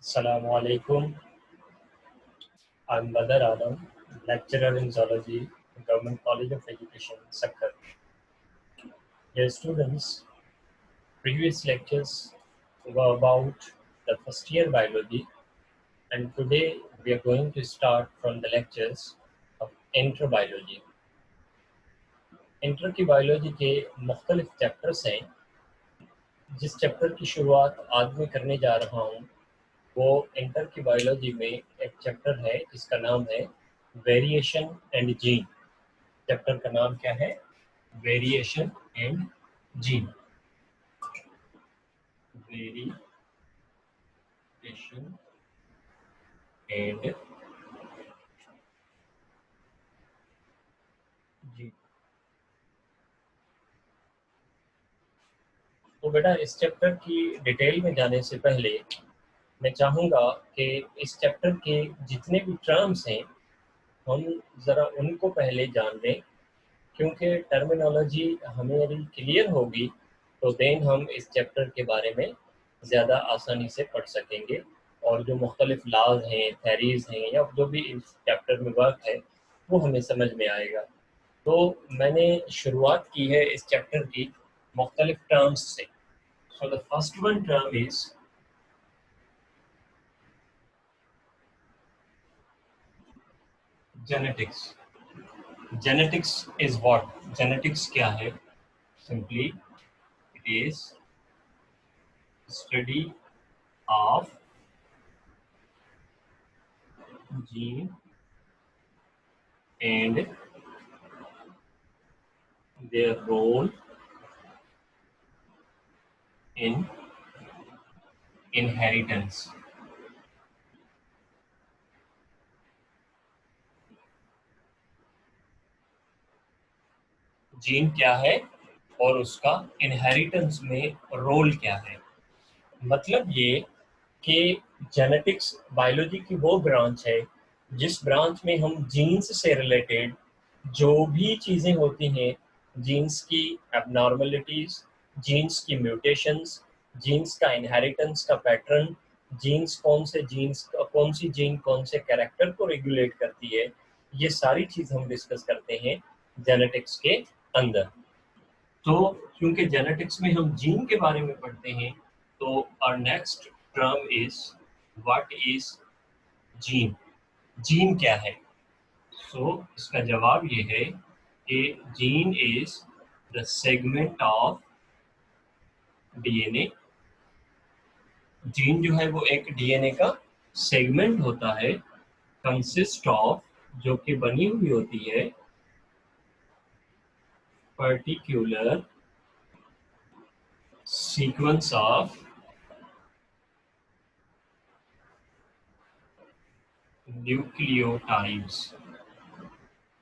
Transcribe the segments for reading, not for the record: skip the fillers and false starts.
Assalamu alaikum. I'm Badar Adam, lecturer in zoology, Government College of Education, Sakkar. Dear students, previous lectures were about the first year biology, and today we are going to start from the lectures of inter biology. Inter की biology के मुख्तलिफ chapters हैं। जिस chapter की शुरुआत आज मैं करने जा रहा हूँ वो इंटर की बायोलॉजी में एक चैप्टर है जिसका नाम है वेरिएशन एंड जीन। चैप्टर का नाम क्या है? Variation and gene. Variation and gene. तो बेटा इस चैप्टर की डिटेल में जाने से पहले मैं चाहूँगा कि इस चैप्टर के जितने भी टर्म्स हैं हम ज़रा उनको पहले जान लें, क्योंकि टर्मिनोलॉजी हमारी क्लियर होगी तो देन हम इस चैप्टर के बारे में ज़्यादा आसानी से पढ़ सकेंगे और जो मुख्तलिफ लॉज हैं, थेरीज़ हैं या जो भी इस चैप्टर में वर्क है वो हमें समझ में आएगा। तो मैंने शुरुआत की है इस चैप्टर की मुख्तलिफ टर्म्स से। So the first one term is genetics. Genetics is what? Genetics क्या है? Simply it is study of gene and their role in inheritance। Gene क्या है और उसका इनहेरिटेंस में रोल क्या है। मतलब ये कि जेनेटिक्स बायोलॉजी की वो ब्रांच है जिस ब्रांच में हम जीन्स से रिलेटेड जो भी चीज़ें होती हैं, जीन्स की एबनॉर्मलिटीज़, जीन्स की म्यूटेशंस, जीन्स का इनहेरिटेंस का पैटर्न, जीन्स कौन सी जीन कौन से कैरेक्टर को रेगुलेट करती है, ये सारी चीज़ हम डिस्कस करते हैं जेनेटिक्स के अंदर। तो क्योंकि जेनेटिक्स में हम जीन के बारे में पढ़ते हैं तो our next term is what is gene. Gene क्या है? इसका जवाब ये है कि gene is the segment of DNA. Gene जो है वो एक डीएनए का सेगमेंट होता है, कंसिस्ट ऑफ, जो कि बनी हुई होती है पर्टिकुलर सीक्वेंस ऑफ न्यूक्लियोटाइड्स।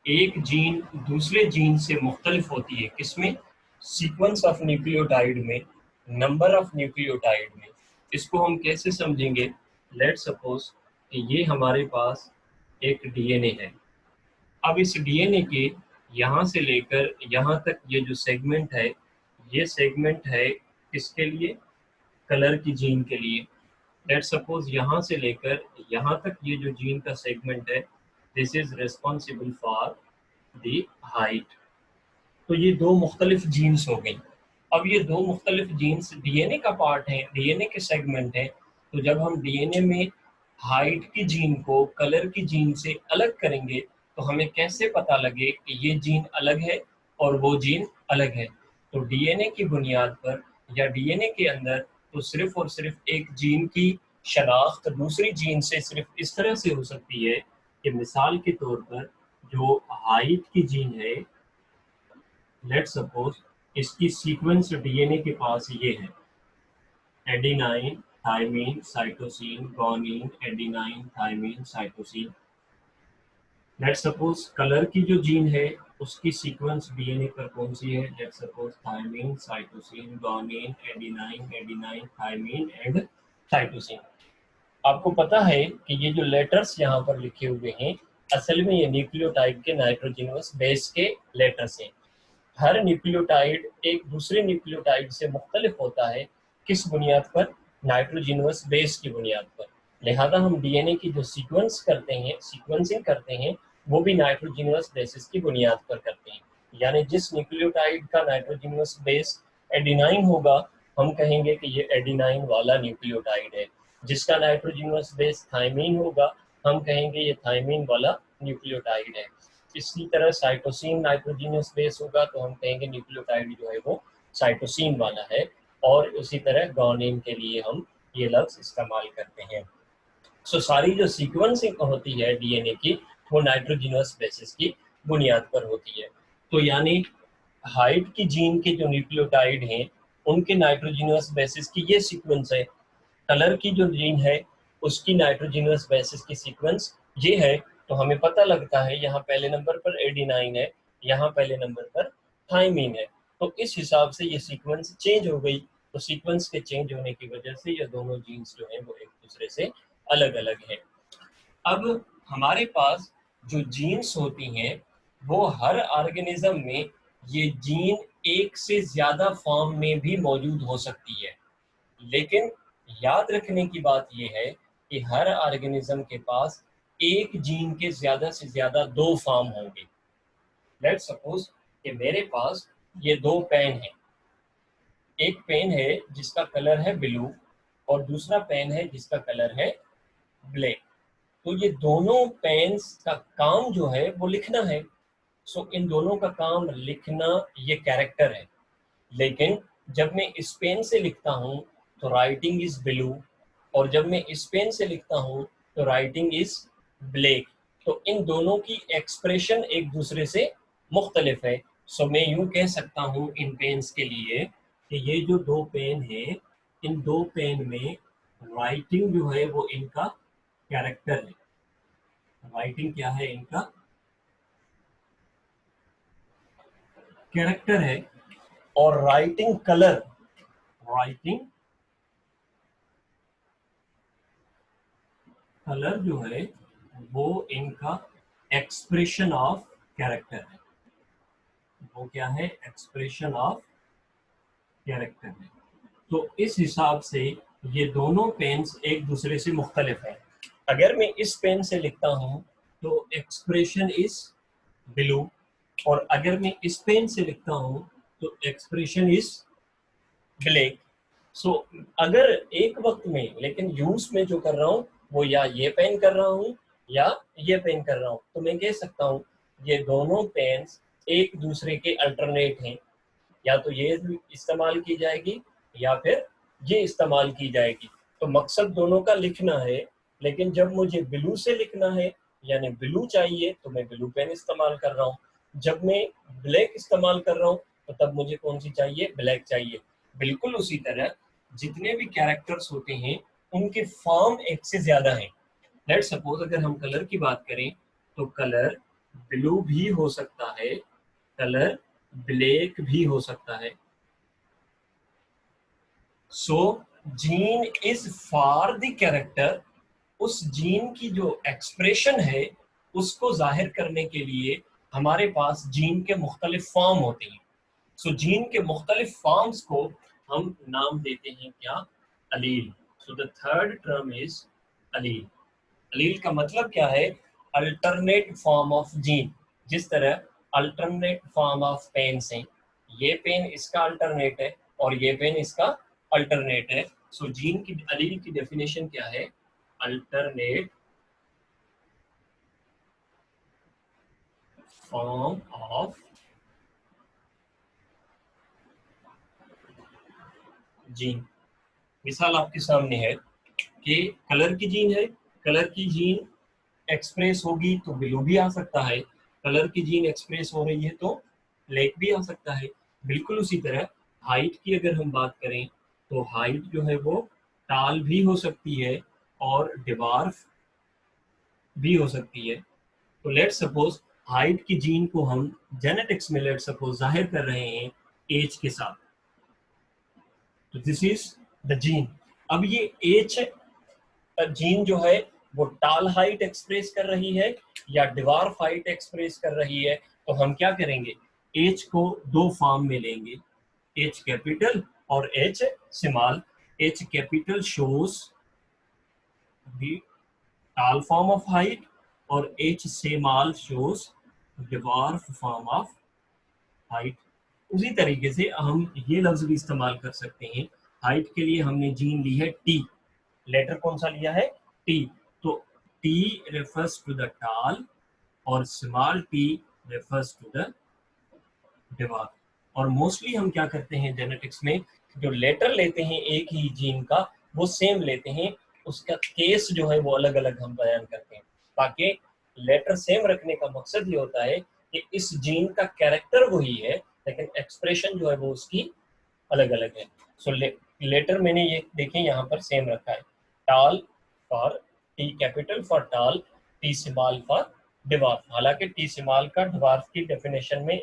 एक जीन दूसरे जीन से मुख्तलिफ होती है किसमें? सीक्वेंस ऑफ न्यूक्लियोटाइड में, नंबर ऑफ न्यूक्लियोटाइड में। इसको हम कैसे समझेंगे? लेट्स सपोज कि ये हमारे पास एक डीएनए है। अब इस डीएनए के यहाँ से लेकर यहाँ तक ये जो सेगमेंट है, ये सेगमेंट है किसके लिए? कलर की जीन के लिए। लेट्स सपोज यहाँ से लेकर यहाँ तक ये जो जीन का सेगमेंट है, this is responsible for the height. तो ये दो मुख्तलिफ जीन्स हो गई। अब ये दो मुख्तलिफ जीन्स डीएनए का पार्ट है, डीएनए के सेगमेंट हैं। तो जब हम डीएनए में हाइट की जीन को कलर की जीन से अलग करेंगे तो हमें कैसे पता लगे कि ये जीन अलग है और वो जीन अलग है? तो डीएनए की बुनियाद पर या डीएनए के अंदर तो सिर्फ और सिर्फ एक जीन की शनाख्त दूसरी जीन से सिर्फ इस तरह से हो सकती है कि मिसाल के तौर पर जो हाइट की जीन है, लेट्स सपोज इसकी सीक्वेंस डीएनए के पास ये है, adenine thymine cytosine guanine adenine thymine cytosine. Let's suppose colour की जो जीन है उसकी सीक्वेंस डीएनए पर कौन सी है? Let's suppose thymine cytosine guanine adenine adenine thymine and cytosine. आपको पता है कि ये जो लेटर्स यहाँ पर लिखे हुए हैं असल में ये न्यूक्लियोटाइड के नाइट्रोजनस बेस के लेटर्स हैं। हर न्यूक्लियोटाइड एक दूसरे न्यूक्लियोटाइड से मुख्तलिफ होता है। किस बुनियाद पर? नाइट्रोजिनस बेस की बुनियाद पर। लिहाजा हम डीएनए की जो सीक्वेंसिंग करते हैं, वो भी नाइट्रोजिनस बेसिस की बुनियाद पर करते हैं। यानी जिस न्यूक्लियोटाइड का नाइट्रोजिनस बेस एडिनाइन होगा, हम कहेंगे कि ये एडिनाइन वाला न्यूक्लियोटाइड है। जिसका नाइट्रोजिनस बेस थायमीन होगा, हम कहेंगे ये थायमीन वाला न्यूक्लियोटाइड है। इसी तरह साइटोसिन नाइट्रोजिनस बेस होगा तो हम कहेंगे न्यूक्लियोटाइड जो है वो साइटोसिन वाला है। और उसी तरह गवानीन के लिए हम ये लफ्ज इस्तेमाल करते हैं। सो सारी जो सीक्वेंसिंग होती है डीएनए की, वो नाइट्रोजिनस बेसिस की बुनियाद पर होती है। तो यानी हाइट की जीन के जो न्यूक्लियोटाइड हैं, उनके नाइट्रोजिनस बेसिस की ये सीक्वेंस है। कलर की जो जीन है, उसकी नाइट्रोजिनस बेसिस की सीक्वेंस ये है। तो हमें पता लगता है यहाँ पहले नंबर पर एडिनाइन है, यहाँ पहले नंबर पर थायमीन है। तो इस हिसाब से ये सीक्वेंस चेंज हो गई। तो सीक्वेंस के चेंज होने की वजह से ये दोनों जीन्स जो हैं वो एक दूसरे से अलग अलग हैं। अब हमारे पास जो जीन्स होती हैं, वो हर ऑर्गेनिज्म में ये जीन एक से ज्यादा फॉर्म में भी मौजूद हो सकती है। लेकिन याद रखने की बात यह है कि हर ऑर्गेनिज्म के पास एक जीन के ज्यादा से ज्यादा दो फॉर्म होंगे। लेट्स सपोज कि मेरे पास ये दो पेन है। एक पेन है जिसका कलर है ब्लू और दूसरा पेन है जिसका कलर है ब्लैक। तो ये दोनों पेन्स का काम जो है वो लिखना है। सो इन दोनों का काम लिखना, ये कैरेक्टर है। लेकिन जब मैं इस पेन से लिखता हूँ तो राइटिंग इज ब्लू, और जब मैं इस पेन से लिखता हूँ तो राइटिंग इज ब्लैक। तो इन दोनों की एक्सप्रेशन एक दूसरे से मुख्तलिफ है। सो मैं यूँ कह सकता हूँ इन पेन्स के लिए कि ये जो दो पेन है, इन दो पेन में राइटिंग जो है वो इनका कैरेक्टर है। राइटिंग क्या है? इनका कैरेक्टर है। और राइटिंग कलर, राइटिंग कलर जो है वो इनका एक्सप्रेशन ऑफ कैरेक्टर है। वो क्या है? एक्सप्रेशन ऑफ कैरेक्टर है। तो इस हिसाब से ये दोनों पेन्स एक दूसरे से मुख्तलिफ हैं। अगर मैं इस पेन से लिखता हूँ तो एक्सप्रेशन इज ब्लू, और अगर मैं इस पेन से लिखता हूँ तो एक्सप्रेशन इज ब्लैक। सो अगर एक वक्त में, लेकिन यूज में जो कर रहा हूँ वो या ये पेन कर रहा हूँ या ये पेन कर रहा हूँ, तो मैं कह सकता हूँ ये दोनों पेन्स एक दूसरे के अल्टरनेट हैं। या तो ये इस्तेमाल की जाएगी या फिर ये इस्तेमाल की जाएगी। तो मकसद दोनों का लिखना है। लेकिन जब मुझे ब्लू से लिखना है, यानी ब्लू चाहिए, तो मैं ब्लू पेन इस्तेमाल कर रहा हूँ। जब मैं ब्लैक इस्तेमाल कर रहा हूँ तो तब मुझे कौन सी चाहिए? ब्लैक चाहिए। बिल्कुल उसी तरह जितने भी कैरेक्टर्स होते हैं, उनके फॉर्म एक से ज्यादा हैं। लेट्स सपोज अगर हम कलर की बात करें तो कलर ब्लू भी हो सकता है, कलर ब्लैक भी हो सकता है। So gene is for the character. उस जीन की जो एक्सप्रेशन है उसको जाहिर करने के लिए हमारे पास जीन के मुख्तलिफ फॉर्म होते हैं। सो जीन के मुख्तलिफ फॉर्म्स को हम नाम देते हैं क्या? Allele. So the third term is allele. Allele का मतलब क्या है? Alternate form of gene. जिस तरह अल्टरनेट फॉर्म ऑफ पेन से, ये पेन इसका अल्टरनेट है और ये पेन इसका अल्टरनेट है। सो जीन की अलील की डेफिनेशन क्या है? Alternate form of gene. मिसाल आपके सामने है कि कलर की जीन है। कलर की जीन एक्सप्रेस होगी तो ब्लू भी आ सकता है, कलर की जीन एक्सप्रेस हो रही है तो ब्लैक भी आ सकता है। बिल्कुल उसी तरह हाइट की अगर हम बात करें तो हाइट जो है वो टाल भी हो सकती है और डिवार्फ भी हो सकती है। तो लेट सपोज हाइट की जीन को हम जेनेटिक्स में लेट सपोज जाहिर कर रहे हैं एज के साथ। तो दिस इज द जीन। अब ये एज जीन जो है वो टाल हाइट एक्सप्रेस कर रही है या डिवार्फ हाइट एक्सप्रेस कर रही है, तो हम क्या करेंगे? एच को दो फॉर्म में लेंगे, एच कैपिटल और H small. H capital shows the tall form of height, और H small shows dwarf form of height। उसी तरीके से हम ये लफ्ज भी इस्तेमाल कर सकते हैं। हाइट के लिए हमने जीन ली है T, लेटर कौन सा लिया है? T। तो T refers to the tall और small t refers to the dwarf। और मोस्टली हम क्या करते हैं जेनेटिक्स में, जो लेटर लेते हैं एक ही जीन का वो सेम लेते हैं, उसका केस जो है वो अलग अलग हम बयान करते हैं, ताकि लेटर सेम रखने का मकसद ये होता है कि इस जीन का कैरेक्टर वही है लेकिन एक्सप्रेशन जो है वो उसकी अलग अलग है। सो लेटर मैंने ये देखें यहाँ पर सेम रखा है, टाल फॉर टी कैपिटल फॉर टाल, टी स्मॉल फॉर डिवार्फ। हालांकि टी स्मॉल का डिवार्फ की डेफिनेशन में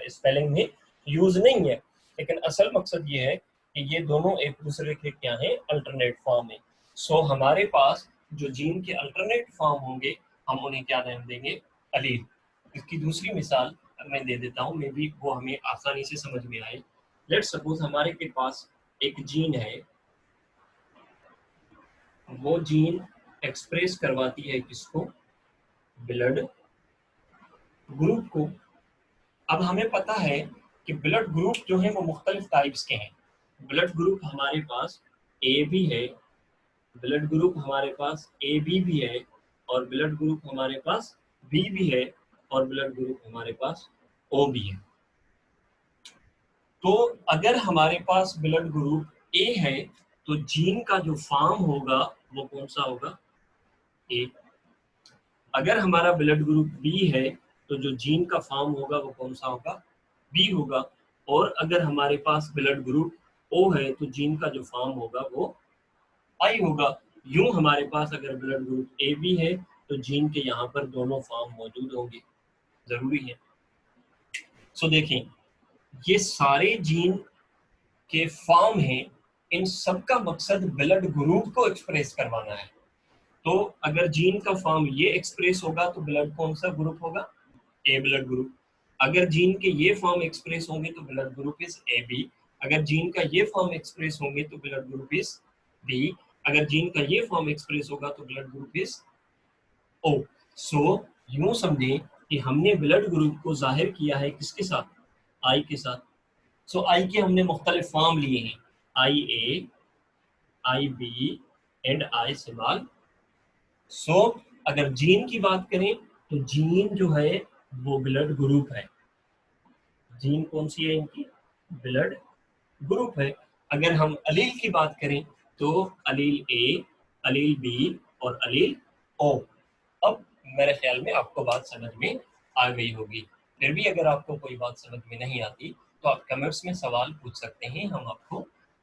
स्पेलिंग में यूज नहीं है, लेकिन असल मकसद ये है कि ये दोनों एक दूसरे के क्या हैं, अल्टरनेट फॉर्म है। सो हमारे पास जो जीन के अल्टरनेट फॉर्म होंगे हम उन्हें क्या नाम देंगे? अलील। इसकी दूसरी मिसाल मैं दे देता हूँ, मे बी वो हमें आसानी से समझ में आए। लेट सपोज हमारे के पास एक जीन है, वो जीन एक्सप्रेस करवाती है किसको? ब्लड ग्रुप को। अब हमें पता है कि ब्लड ग्रुप जो है वो मुख्तलिफ टाइप्स के हैं। ब्लड ग्रुप हमारे पास ए भी है, ब्लड ग्रुप हमारे पास ए बी भी है, और ब्लड ग्रुप हमारे पास बी भी है, और ब्लड ग्रुप हमारे पास ओ भी है। तो अगर हमारे पास ब्लड ग्रुप ए है तो जीन का जो फॉर्म होगा वो कौन सा होगा? ए। अगर हमारा ब्लड ग्रुप बी है तो जो जीन का फॉर्म होगा वो कौन सा होगा? बी होगा। और अगर हमारे पास ब्लड ग्रुप ओ है तो जीन का जो फॉर्म होगा वो आई होगा। यूं हमारे पास अगर ब्लड ग्रुप ए बी है तो जीन के यहाँ पर दोनों फॉर्म मौजूद होंगे, जरूरी है। सो देखें, ये सारे जीन के फॉर्म हैं, इन सब का मकसद ब्लड ग्रुप को एक्सप्रेस करवाना है। तो अगर जीन का फॉर्म ये एक्सप्रेस होगा तो ब्लड कौन सा ग्रुप होगा? A blood group. अगर जीन के ये फॉर्म एक्सप्रेस होंगे तो blood group is A B. अगर जीन का ये फॉर्म एक्सप्रेस होंगे तो ब्लड ग्रुप इज बी। अगर जीन का ये फॉर्म एक्सप्रेस होगा तो blood group is O. So यूं समझे कि हमने ब्लड ग्रुप को जाहिर किया है किसके साथ? आई के साथ। सो आई के हमने मुख्तलिफ फॉर्म लिए हैं, आई ए, आई बी एंड आई स्मॉल। सो अगर जीन की बात करें तो जीन जो है वो ब्लड ग्रुप है। जीन कौन सी है इनकी? ब्लड ग्रुप है। अगर हम अलील की बात करें तो अलील ए, अलील बी और अलील ओ। अब मेरे ख्याल में आपको बात समझ में आ गई होगी। फिर भी अगर आपको कोई बात समझ में नहीं आती तो आप कमेंट्स में सवाल पूछ सकते हैं, हम आपको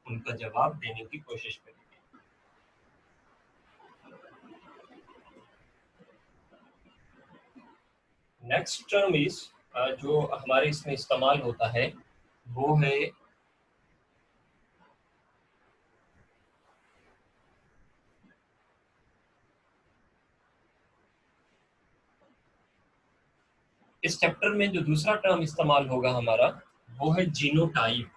उनका जवाब देने की कोशिश करेंगे। नेक्स्ट टर्म इज, जो हमारे इसमें इस्तेमाल होता है वो है इस चैप्टर में जो दूसरा टर्म इस्तेमाल होगा हमारा वो है जीनोटाइप।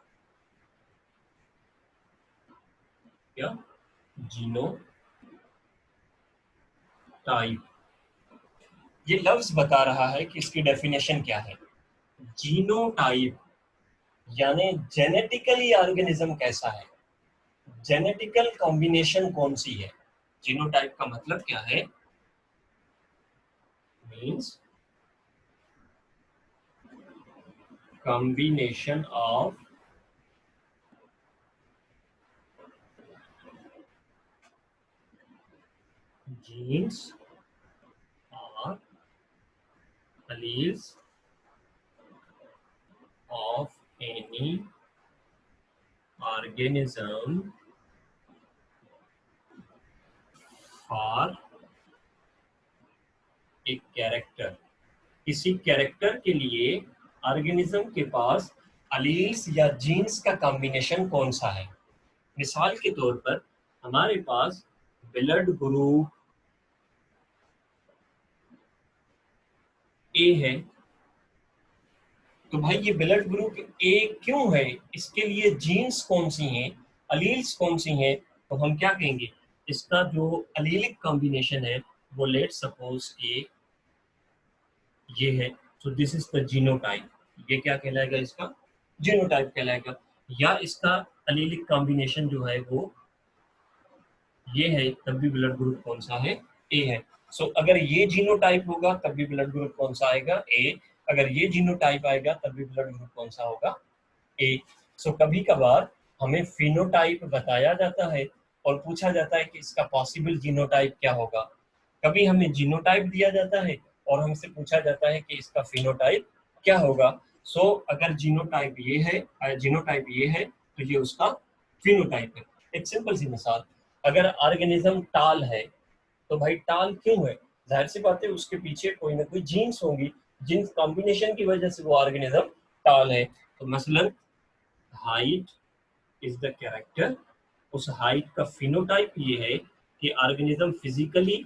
क्या? जीनोटाइप। ये लफ्ज बता रहा है कि इसकी डेफिनेशन क्या है। जीनोटाइप यानी जेनेटिकली ऑर्गेनिज्म कैसा है, जेनेटिकल कॉम्बिनेशन कौन सी है। जीनोटाइप का मतलब क्या है? Means combination of genes or alleles of any organism for a character। किसी कैरेक्टर के लिए ऑर्गेनिज्म के पास अलील्स या जीन्स का कॉम्बिनेशन कौन सा है। मिसाल के तौर पर हमारे पास ब्लड ग्रुप ए है, तो भाई ये ब्लड ग्रुप ए क्यों है, इसके लिए जीन्स कौन सी हैं, अलील्स कौन सी हैं, तो हम क्या कहेंगे? इसका जो अलीलिक कॉम्बिनेशन है वो लेट सपोज के ये है, so this is the genotype, ये क्या कहलाएगा, इसका जीनोटाइप कहलाएगा। या इसका अलीलिक कॉम्बिनेशन जो है वो ये है, तब भी ब्लड ग्रुप कौन सा है, ए है। सो अगर ये जीनोटाइप होगा तब भी ब्लड ग्रुप कौन सा आएगा, ए। अगर ये जीनोटाइप आएगा तब भी ब्लड ग्रुप कौन सा होगा, ए। सो कभी कभार हमें फिनोटाइप बताया जाता है और पूछा जाता है कि इसका पॉसिबल जीनोटाइप क्या होगा। कभी हमें जीनोटाइप दिया जाता है और हमसे पूछा जाता है कि इसका फिनोटाइप क्या होगा। सो अगर जीनोटाइप ये है, जीनोटाइप ये है तो ये उसका फिनोटाइप है। एक सिंपल सी मिसाल, अगर ऑर्गेनिज्म टाल है तो भाई टाल क्यों है, जाहिर सी बात है उसके पीछे कोई ना कोई जीन्स होंगी, जीन्स कॉम्बिनेशन की वजह से वो ऑर्गेनिज्म टाल है। तो मसलन हाइट इज द कैरेक्टर, उस हाइट का फिनोटाइप ये है कि ऑर्गेनिज्म फिजिकली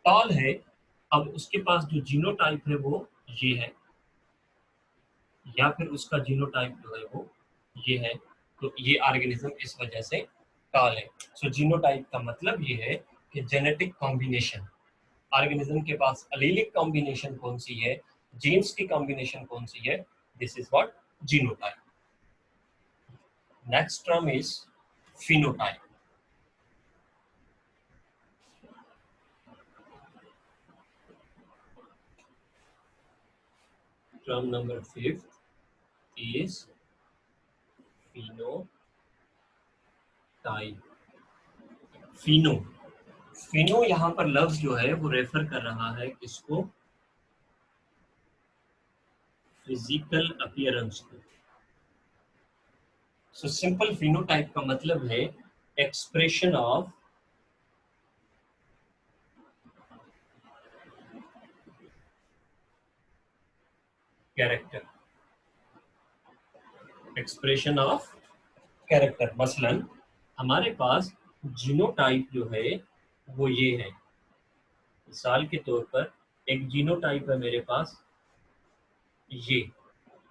टॉल है। अब उसके पास जो जीनोटाइप है वो ये है, या फिर उसका जीनोटाइप जो है वो ये है, तो ये ऑर्गेनिज्म इस वजह से टॉल है। सो जीनोटाइप का मतलब ये है कि जेनेटिक कॉम्बिनेशन, ऑर्गेनिज्म के पास अलीलिक कॉम्बिनेशन कौन सी है, जीन्स की कॉम्बिनेशन कौन सी है, this is what genotype. Next term is phenotype. Term number 5 is phenotype. Fino, Fino यहाँ पर लफ्ज जो है वो रेफर कर रहा है किसको, फिजिकल अपीयरेंस को। सो सिंपल फिनोटाइप का मतलब है expression of character, expression of character. मसलन हमारे पास जीनोटाइप जो है वो ये है, मिसाल के तौर पर एक जीनोटाइप है मेरे पास ये।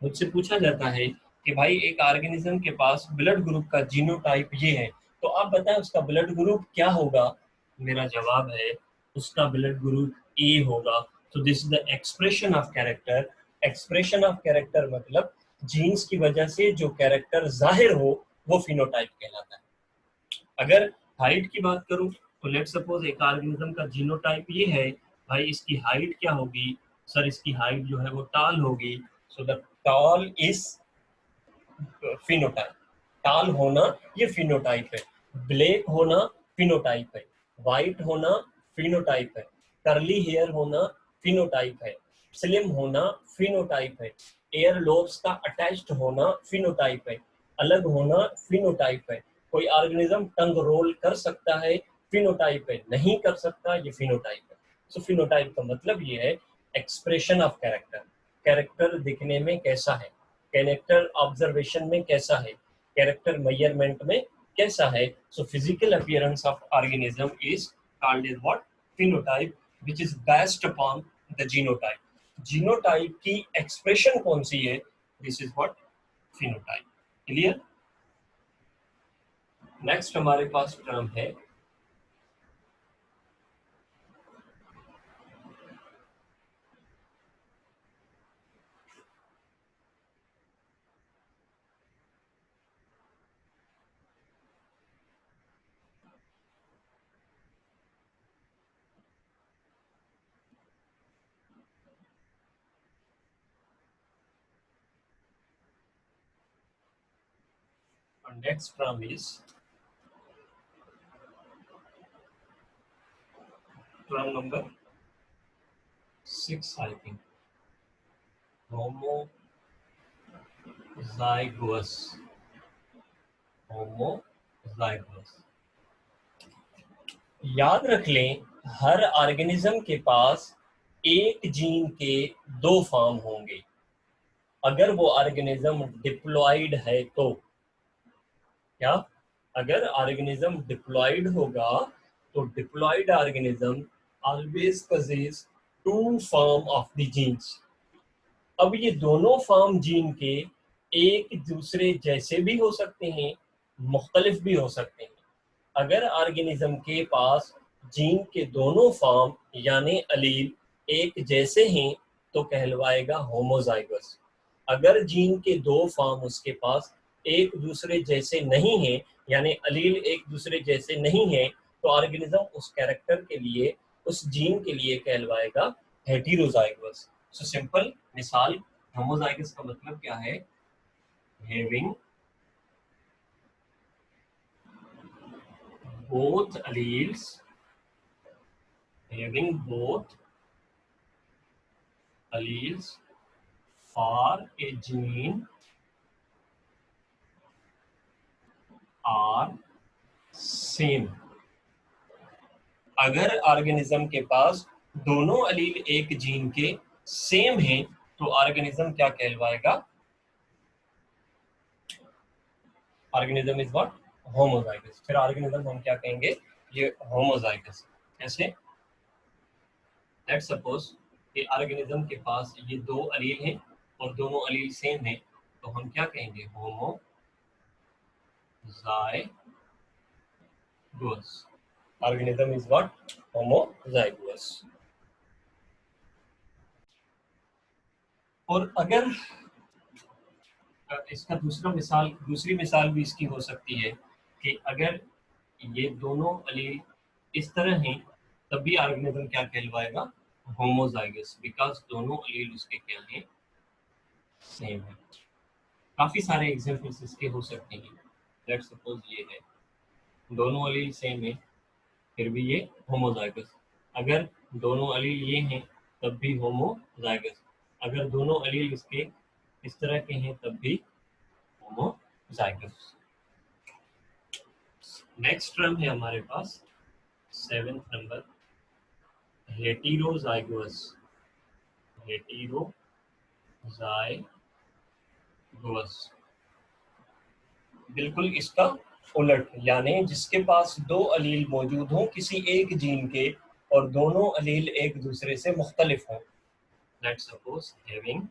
मुझसे पूछा जाता है कि भाई एक ऑर्गेनिज्म के पास ब्लड ग्रुप का जीनोटाइप ये है, तो आप बताएं उसका ब्लड ग्रुप क्या होगा। मेरा जवाब है उसका ब्लड ग्रुप ए होगा। तो this is the expression of character. Expression of character मतलब जीन्स की वजह से जो कैरेक्टर जाहिर हो वो फिनोटाइप कहलाता है। अगर हाइट की बात करूं तो लेट सपोज एक ऑर्गेनिज्म का जीनोटाइप ये है, भाई इसकी हाइट क्या होगी, सर इसकी हाइट जो है वो टाल होगी। सो द टाल इज फिनोटाइप। टाल होना ये फिनोटाइप है, ब्लैक होना फिनोटाइप है, वाइट होना फिनोटाइप है, कर्ली हेयर होना फिनोटाइप है, स्लिम होना फिनोटाइप है, एयर लोब्स का अटैच्ड होना फिनोटाइप है, अलग होना फिनोटाइप है। कोई ऑर्गेनिज्म टंग रोल कर सकता है, फिनोटाइप है, नहीं कर सकता, ये फिनोटाइप है। सो फिनोटाइप का मतलब ये है एक्सप्रेशन ऑफ कैरेक्टर, कैरेक्टर दिखने में कैसा है, कैरेक्टर ऑब्जर्वेशन में कैसा है, कैरेक्टर मेजरमेंट में कैसा है। So physical appearance of organism is called is what, phenotype, which is based upon the genotype. Genotype की एक्सप्रेशन कौन सी है, this is what phenotype. Clear. Next हमारे पास टर्म है next term is term number 6 I think, homozygous, homozygous। याद रख लें हर organism के पास एक जीन के दो फॉर्म होंगे। अगर वो ऑर्गेनिज्म डिप्लॉयड है तो क्या, अगर ऑर्गेनिज्म डिप्लॉयड होगा तो diploid organism always possess two form of the genes. अब ये दोनों फॉर्म जीन के एक दूसरे जैसे भी हो सकते हैं, मुख्तलिफ भी हो सकते हैं। अगर ऑर्गेनिज्म के पास जीन के दोनों फॉर्म यानी अलील एक जैसे हैं तो कहलवाएगा होमोजाइगस। अगर जीन के दो फॉर्म उसके पास एक दूसरे जैसे नहीं हैं यानी अलील एक दूसरे जैसे नहीं हैं तो ऑर्गेनिज्म उस कैरेक्टर के लिए, उस जीन के लिए कहलवाएगा हेटेरोजाइगस। सो सिंपल मिसाल, होमोजाइगस का मतलब क्या है? Having both alleles, having both alleles for a gene are same। अगर ऑर्गेनिज्म के पास दोनों अलील एक जीन के सेम हैं तो ऑर्गेनिज्म क्या कहलवाएगा? Organism is what? होमोजाइगस। फिर ऑर्गेनिज्म हम क्या कहेंगे? ये होमोजाइगस। कैसे? लेट्स सपोज कि ऑर्गेनिज्म के पास ये दो अलील हैं और दोनों अलील सेम हैं तो हम क्या कहेंगे? Homozygous. Organism is what? Homozygous. और अगर इसका दूसरी मिसाल भी इसकी हो सकती है कि अगर ये दोनों अलील इस तरह हैं तब भी ऑर्गेनिज्म क्या कहलवाएगा? होमोजाइगस, बिकॉज दोनों अलील उसके क्या हैं? सेम है। काफी सारे एग्जांपल्स इसके हो सकते हैं। लेट्स सपोज ये है, दोनों अलील सेम है फिर भी ये होमोजाइगस। अगर दोनों अलील ये हैं तब भी होमोजाइगस। अगर दोनों अलील इसके इस तरह के हैं तब भी होमोजाइगस। नेक्स्ट टर्म है हमारे पास 7th नंबर, हेटेरोजाइगस। हेटेरोजाइगस बिल्कुल इसका उलट, यानी जिसके पास दो अलील मौजूद हों किसी एक जीन के और दोनों अलील एक दूसरे से मुख्तलिफ हों। Let's suppose having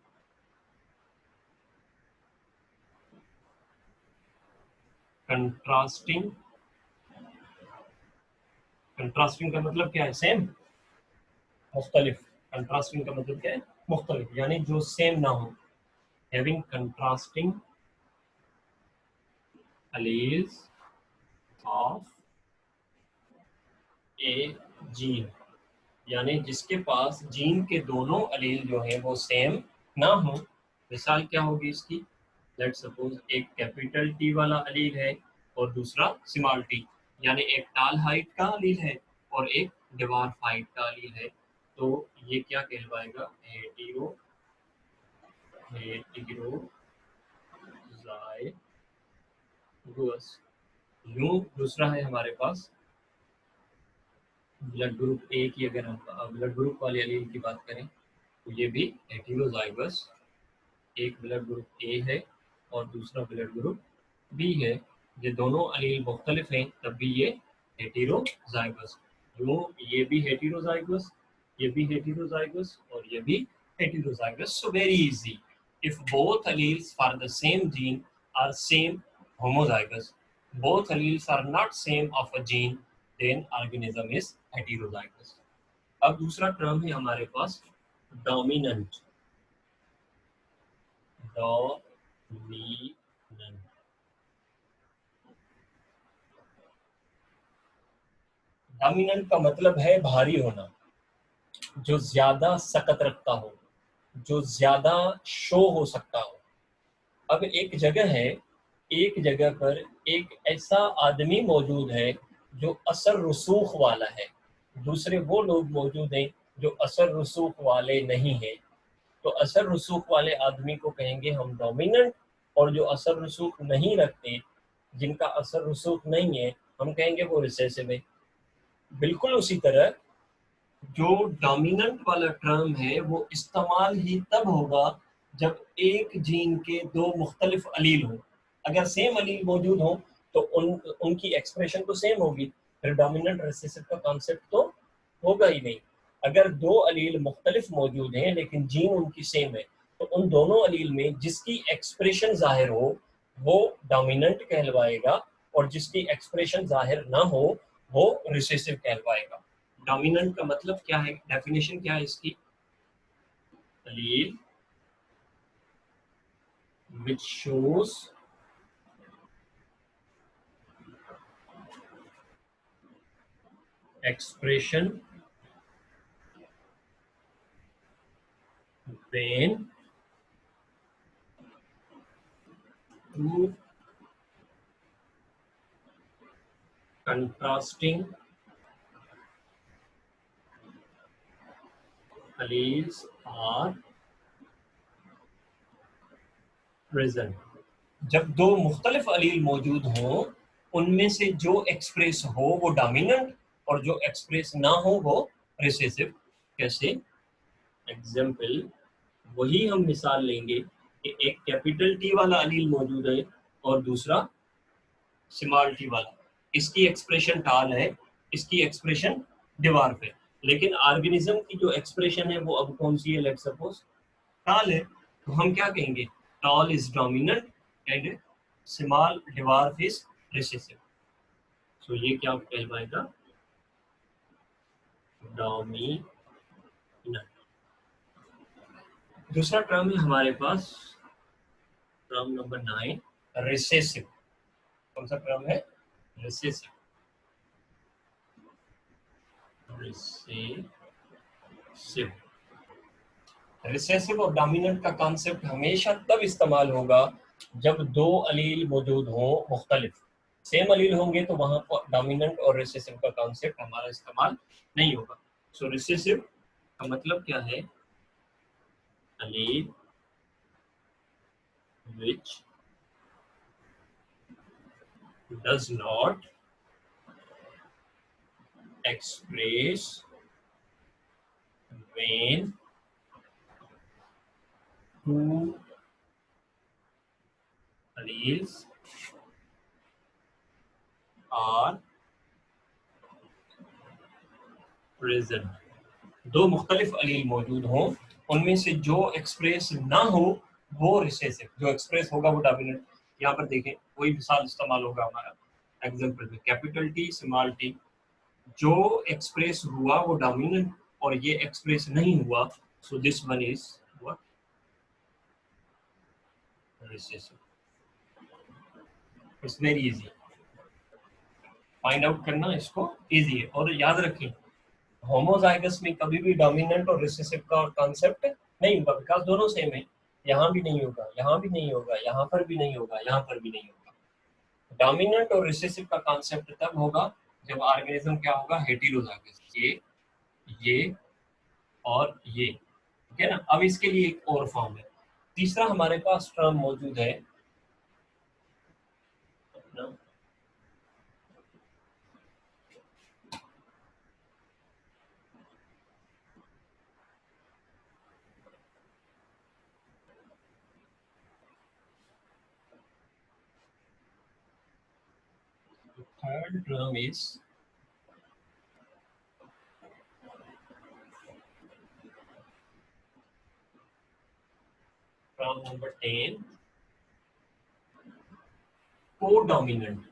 contrasting. Contrasting का मतलब क्या है? सेम, मुख्तलिफ। कंट्रास्टिंग का मतलब क्या है? मुख्तलिफ, यानी जो सेम ना हो। Having contrasting alleles of a gene, यानी जिसके पास जीन के दोनों अलील जो हैं वो सेम ना हो। मिसाल क्या होगी इसकी? लेट्स सपोज एक कैपिटल टी वाला अलील है और दूसरा स्मॉल टी, यानी एक टाल हाइट का अलील है और एक डिवार्फ हाइट का अलील है तो ये क्या कहलवाएगा? हेटेरोजाइगस। यूं दूसरा है हमारे पास ब्लड ग्रुप ए की, अगर हम ब्लड ग्रुप वाले अलील की बात करें तो ये भी हेटेरोजाइगस। एक ब्लड ग्रुप ए है और दूसरा ब्लड ग्रुप बी है, ये दोनों अलील मुख्तलिफ हैं तब भी ये हेटेरोजाइगस। यूं ये भी हेटेरोजाइगस, ये भी हेटेरोजाइगस और ये भी heterozygous. So very easy. If both alleles for the same gene are same, homozygous. Both alleles are not same of a gene, then organism is heterozygous. अब दूसरा टर्म है हमारे पास डोमिनेंट। डोमिनेंट डोमिनेंट का मतलब है भारी होना, जो ज्यादा सकत रखता हो, जो ज्यादा शो हो सकता हो। अब एक जगह है, एक जगह पर एक ऐसा आदमी मौजूद है जो असर रसूख वाला है, दूसरे वो लोग मौजूद हैं जो असर रसूख वाले नहीं हैं। तो असर रसूख वाले आदमी को कहेंगे हम डोमिनेंट, और जो असर रसूख नहीं रखते, जिनका असर रसूख नहीं है, हम कहेंगे वो रिसेसिव है। बिल्कुल उसी तरह जो डोमिनेंट वाला टर्म है वो इस्तेमाल ही तब होगा जब एक जीन के दो मुख्तलिफ अलील हों। अगर सेम अलील मौजूद हो तो उनकी एक्सप्रेशन तो सेम होगी, फिर डोमिनेंट रिसेसिव का कॉन्सेप्ट तो होगा ही नहीं। अगर दो अलील मुख्तलिफ मौजूद हैं लेकिन जीन उनकी सेम है तो उन दोनों अलील में जिसकी एक्सप्रेशन जाहिर हो वो डोमिनेंट कहलवाएगा, और जिसकी एक्सप्रेशन जाहिर ना हो वो रिसेसिव कहलवाएगा। डोमिनेंट का मतलब क्या है, डेफिनेशन क्या है इसकी? allele which shows expression when two contrasting alleles are present। जब दो मुख्तलिफ अलील मौजूद हों उनमें से जो एक्सप्रेस हो वो डोमिनेंट और जो एक्सप्रेस ना हो वो रिसेसिव। कैसे? एग्जाम्पल, वही हम मिसाल लेंगे कि एक कैपिटल टी वाला अलील मौजूद है और दूसरा स्मॉल टी वाला। इसकी एक्सप्रेशन टाल है, इसकी एक्सप्रेशन दीवार पे, लेकिन ऑर्गेनिज्म की जो एक्सप्रेशन है वो अब कौन सी है? लेट्स सपोज टाल है, तो हम क्या कहेंगे? Tall is dominant and small dwarf is recessive. So ये क्या कहलाएगा? डोमिनेंट। दूसरा टर्म है हमारे पास, टर्म नंबर 9, रिसेसिव। कौन सा टर्म है? रिसेसिव। रिसेसिव रिसेसिव और डोमिनेंट का कॉन्सेप्ट हमेशा तब इस्तेमाल होगा जब दो अलील मौजूद हों मुख्तलिफ। सेम अलील होंगे तो वहां पर डोमिनेंट और रिसेसिव का कॉन्सेप्ट हमारा इस्तेमाल नहीं होगा। सो रिसेसिव का मतलब क्या है? allele which does not express when two alleles are present। दो मुख्तलिफ अलील मौजूद हों उनमें से जो एक्सप्रेस ना हो वो रिसेसिव, जो एक्सप्रेस होगा वो डोमिनेंट। यहाँ पर देखें वही मिसाल इस्तेमाल होगा हमारा एग्जाम्पल में, कैपिटल टी स्मॉल टी। जो एक्सप्रेस हुआ वो डोमिनेंट और ये एक्सप्रेस नहीं हुआ, so this one is what? Recessive. It's very easy, find out करना इसको इजी है। और याद रखें होमोजाइगस में कभी भी डोमिनेंट और रिसेसिव का कॉन्सेप्ट नहीं होगा, बिकॉज दोनों सेम है। यहाँ भी नहीं होगा, यहाँ भी नहीं होगा, यहाँ पर भी नहीं होगा, यहाँ पर भी नहीं होगा। डोमिनेंट और रिसेसिव का कॉन्सेप्ट तब होगा जब ऑर्गेनिज्म क्या होगा? हेटेरोजाइगस। ये और ये, ठीक है ना। अब इसके लिए एक और फॉर्म है। तीसरा हमारे पास टर्म मौजूद है third term is term number 10, codominant।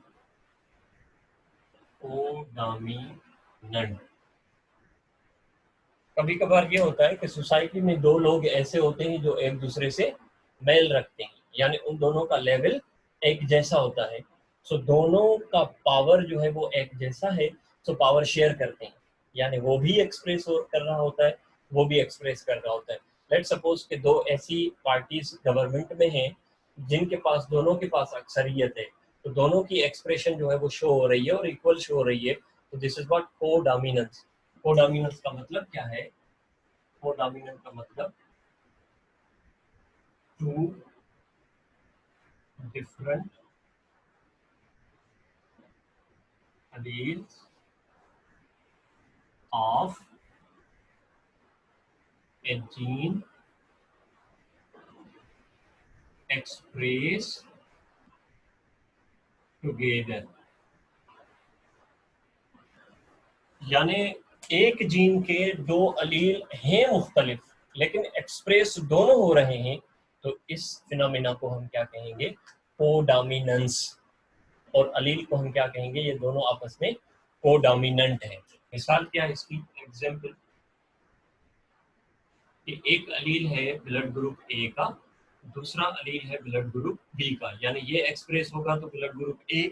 कोडोमिनेंट। कभी कभार ये होता है कि सोसाइटी में दो लोग ऐसे होते हैं जो एक दूसरे से मेल रखते हैं, यानी उन दोनों का लेवल एक जैसा होता है। सो दोनों का पावर जो है वो एक जैसा है, सो पावर शेयर करते हैं, यानी वो भी एक्सप्रेस कर रहा होता है, वो भी एक्सप्रेस कर रहा होता है। लेट्स सपोज कि दो ऐसी पार्टीज गवर्नमेंट में हैं जिनके पास, दोनों के पास अक्सरियत है, तो दोनों की एक्सप्रेशन जो है वो शो हो रही है और इक्वल शो हो रही है, तो this is what codominance. Codominance का मतलब क्या है? कोडोमिनेंट का मतलब two different alleles of a gene express together। यानी एक जीन के दो अलील हैं मुख्तलिफ लेकिन एक्सप्रेस दोनों हो रहे हैं, तो इस फिनोमेना को हम क्या कहेंगे? कोडोमिनेंस। और अलील को हम क्या कहेंगे, ये दोनों आपस में कोडोमिनेंट है। मिसाल क्या है इसकी, एग्जाम्पल, कि एक अलील है ब्लड ग्रुप ए का, दूसरा अलील है ब्लड ग्रुप बी का, यानी ये एक्सप्रेस होगा तो ब्लड ग्रुप ए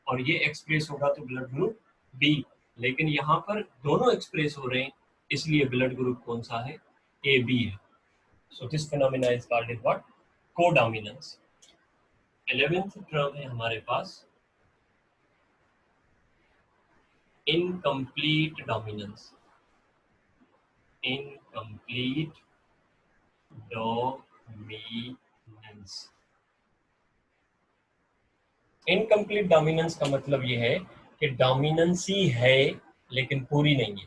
और ये एक्सप्रेस होगा तो ब्लड ग्रुप बी, लेकिन यहाँ पर दोनों एक्सप्रेस हो रहे हैं, इसलिए ब्लड ग्रुप कौन सा है, ए बी है। So this phenomena is called is what, codominance. 11th term है हमारे पास incomplete dominance. Incomplete dominance. Incomplete dominance का मतलब ये है कि डोमिनेंसी है लेकिन पूरी नहीं है,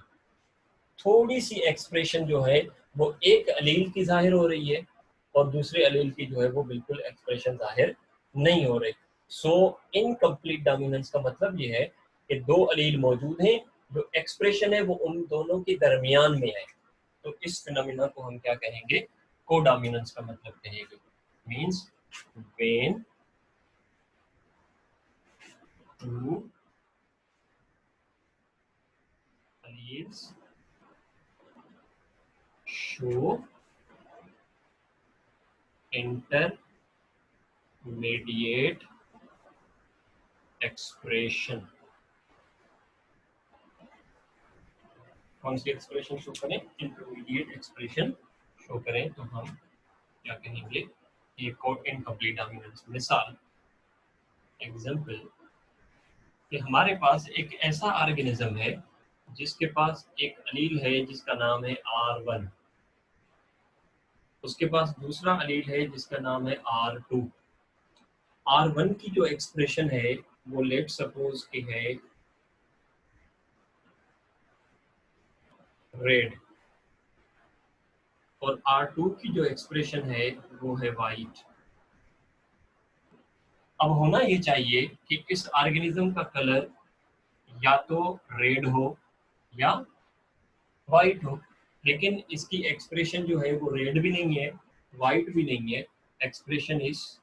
थोड़ी सी एक्सप्रेशन जो है वो एक अलील की जाहिर हो रही है और दूसरे अलील की जो है वो बिल्कुल एक्सप्रेशन जाहिर नहीं हो रही। सो इनकम्प्लीट डोमिनेंस का मतलब ये है कि दो अलील मौजूद हैं, जो एक्सप्रेशन है वो उन दोनों के दरमियान में है, तो इस फिनोमेना को हम क्या कहेंगे, कोडोमिनेंस का मतलब कहेंगे। Means when two alleles show intermediate expression। कौन सी एक्सप्रेशन शो करें, इंटरमीडिएट एक्सप्रेशन शो करें, तो हम क्या कहेंगे, ये कोड इनकम्प्लीट डोमिनेंस। मिसाल, एग्जांपल, कि हमारे पास एक ऐसा ऑर्गेनिज्म है जिसके पास एक अलील है जिसका नाम है R1, उसके पास दूसरा अलील है जिसका नाम है R2। R1 की जो एक्सप्रेशन है वो लेट सपोज की है रेड, और R2 की जो एक्सप्रेशन है वो है वाइट। अब होना ये चाहिए कि इस ऑर्गेनिज्म का कलर या तो रेड हो या वाइट हो, लेकिन इसकी एक्सप्रेशन जो है वो रेड भी नहीं है, वाइट भी नहीं है, expression is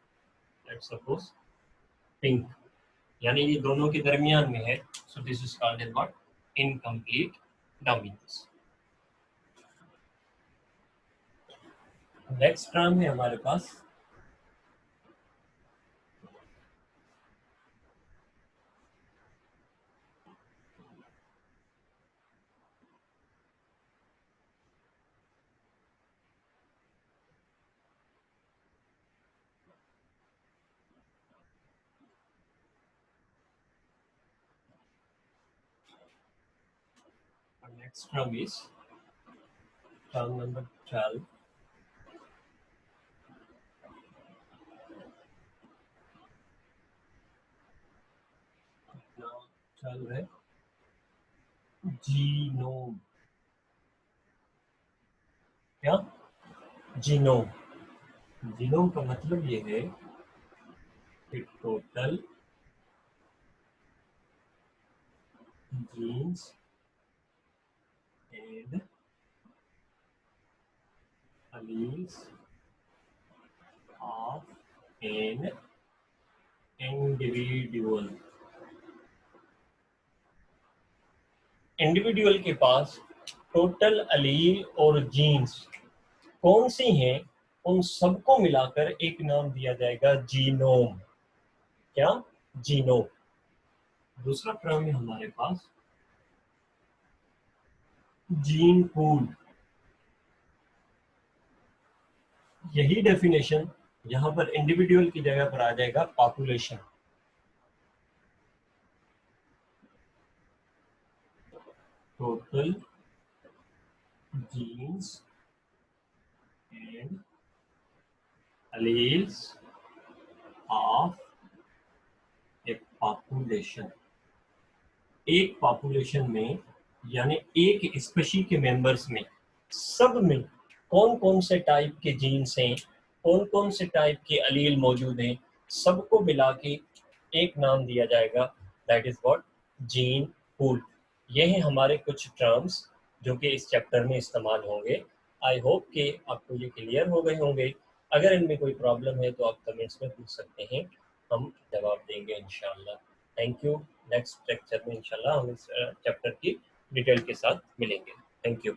let's suppose pink, यानी ये दोनों के दरमियान में है। So this is called as what, incomplete dominance. Next term है हमारे पास next term is term number 12। now 12 है जीनोम। क्या, जीनोम। जीनोम का मतलब ये है कि total genes and alleles of an individual। Individual के पास टोटल अलील और जीन्स कौन सी हैं, उन सबको मिलाकर एक नाम दिया जाएगा जीनोम। क्या, जीनोम। दूसरा टर्म है हमारे पास जीन पूल। यही डेफिनेशन यहाँ पर इंडिविजुअल की जगह पर आ जाएगा population. Total genes and alleles of a population। एक पॉपुलेशन में यानी एक स्पेशी के मेंबर्स में, सब में कौन कौन से टाइप के जीन्स हैं, कौन कौन से टाइप के अलील मौजूद हैं, सबको मिला के एक नाम दिया जाएगा, that is what, gene pool. ये हैं हमारे कुछ टर्म्स जो कि इस चैप्टर में इस्तेमाल होंगे। आई होप कि आपको ये क्लियर हो गए होंगे। अगर इनमें कोई प्रॉब्लम है तो आप कमेंट्स में पूछ सकते हैं, हम जवाब देंगे इंशाल्लाह। Thank you. नेक्स्ट लेक्चर में इंशाल्लाह हम इस चैप्टर की डिटेल के साथ मिलेंगे। Thank you.